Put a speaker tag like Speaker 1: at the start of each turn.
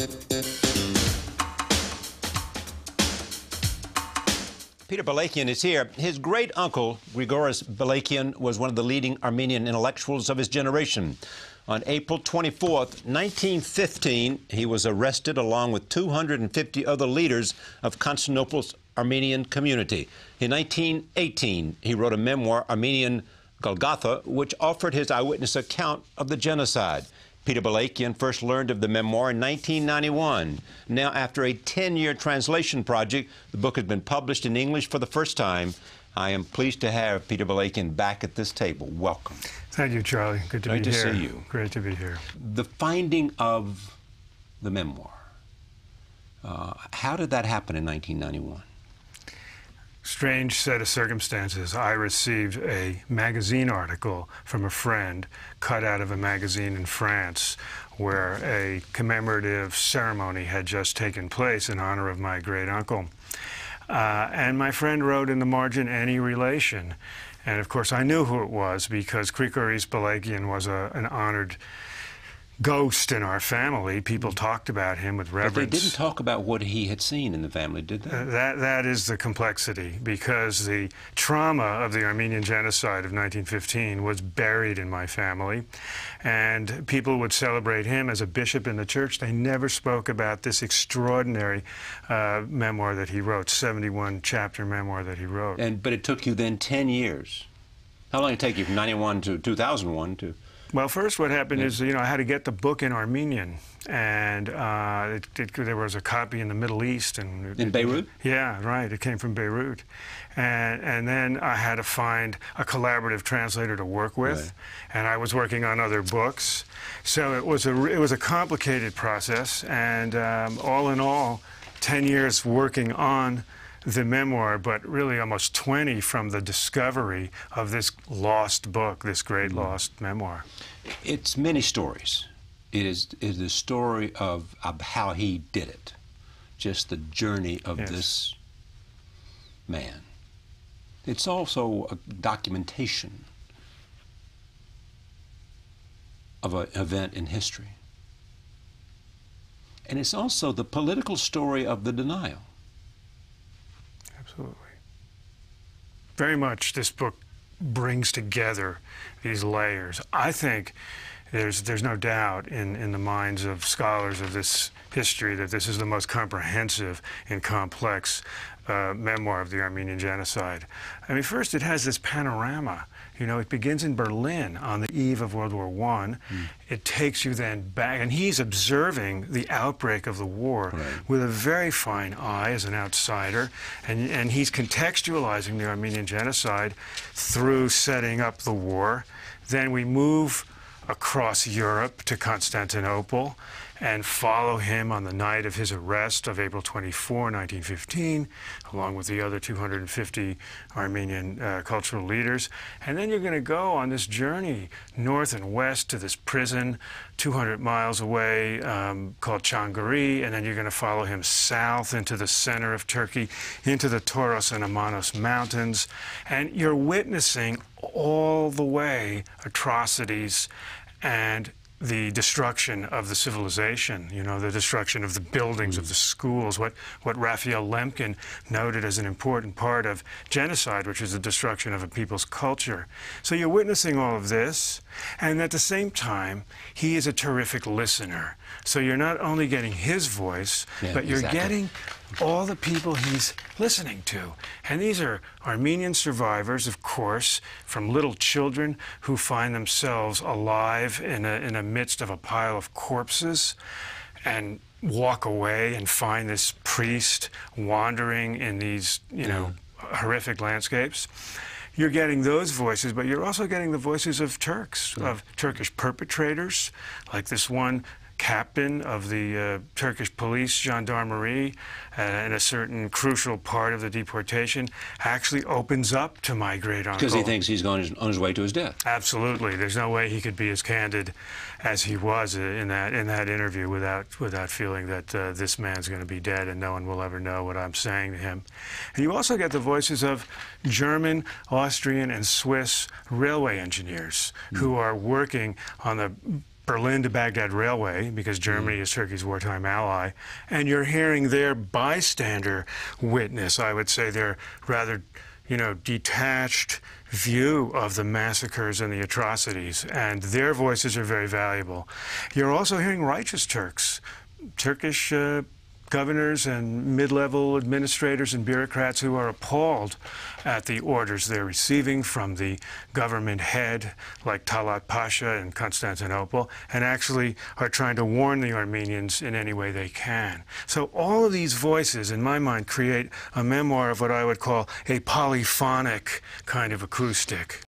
Speaker 1: Peter Balakian is here. His great-uncle, Grigoris Balakian, was one of the leading Armenian intellectuals of his generation. On April 24th, 1915, he was arrested along with 250 other leaders of Constantinople's Armenian community. In 1918, he wrote a memoir, Armenian Golgotha, which offered his eyewitness account of the genocide. Peter Balakian first learned of the memoir in 1991. Now, after a 10-year translation project, the book has been published in English for the first time. I am pleased to have Peter Balakian back at this table. Welcome.
Speaker 2: Thank you, Charlie. Good to be here.
Speaker 1: Great to see you.
Speaker 2: Great to be here.
Speaker 1: The finding of the memoir, how did that happen in 1991?
Speaker 2: Strange set of circumstances. I received a magazine article from a friend cut out of a magazine in France where a commemorative ceremony had just taken place in honor of my great-uncle. And my friend wrote in the margin, any relation. And of course I knew who it was because Grigoris Balakian was an honored ghost in our family. People talked about him with reverence.
Speaker 1: But they didn't talk about what he had seen in the family, did they?
Speaker 2: That is the complexity, because the trauma of the Armenian genocide of 1915 was buried in my family, and people would celebrate him as a bishop in the church. They never spoke about this extraordinary memoir that he wrote, 71-chapter memoir that he wrote.
Speaker 1: But it took you then 10 years. How long did it take you from 91 to 2001 to...
Speaker 2: Well, first what happened is, I had to get the book in Armenian, and there was a copy in the Middle East.
Speaker 1: In Beirut?
Speaker 2: Yeah, right. It came from Beirut. And then I had to find a collaborative translator to work with, right. And I was working on other books. So it was a complicated process, and all in all, 10 years working on the memoir, but really almost 20 from the discovery of this lost book, this great lost memoir.
Speaker 1: It's many stories. It is the story of how he did it, just the journey of this man. It's also a documentation of an event in history. And it's also the political story of the denial.
Speaker 2: Absolutely. Very much this book brings together these layers. I think there's no doubt in the minds of scholars of this history that this is the most comprehensive and complex memoir of the Armenian genocide. I mean, first it has this panorama. It begins in Berlin on the eve of World War I. It takes you then back, and he's observing the outbreak of the war with a very fine eye as an outsider, and he's contextualizing the Armenian genocide through setting up the war. Then we move across Europe to Constantinople and follow him on the night of his arrest of April 24, 1915, along with the other 250 Armenian cultural leaders. And then you're going to go on this journey north and west to this prison 200 miles away called Çankırı, and then you're going to follow him south into the center of Turkey, into the Toros and Amanos mountains, and you're witnessing all the way atrocities and the destruction of the civilization, the destruction of the buildings, of the schools, what Raphael Lemkin noted as an important part of genocide, which is the destruction of a people's culture. So you're witnessing all of this, and at the same time, he is a terrific listener. So you're not only getting his voice, but you're getting all the people he's listening to. And these are Armenian survivors, of course, from little children who find themselves alive in a midst of a pile of corpses and walk away and find this priest wandering in these, horrific landscapes. You're getting those voices, but you're also getting the voices of Turks, of Turkish perpetrators, like this one captain of the Turkish police gendarmerie in a certain crucial part of the deportation actually opens up to my great-uncle.
Speaker 1: Because he thinks he's going on his way to his death.
Speaker 2: Absolutely. There's no way he could be as candid as he was in that interview without feeling that this man's going to be dead and no one will ever know what I'm saying to him. And you also get the voices of German, Austrian, and Swiss railway engineers who are working on the Berlin to Baghdad Railway, because Germany is Turkey's wartime ally, and you're hearing their bystander witness, I would say their rather, detached view of the massacres and the atrocities, and their voices are very valuable. You're also hearing righteous Turks, Turkish governors and mid-level administrators and bureaucrats who are appalled at the orders they're receiving from the government head, like Talat Pasha in Constantinople, and actually are trying to warn the Armenians in any way they can. So all of these voices, in my mind, create a memoir of what I would call a polyphonic kind of acoustic.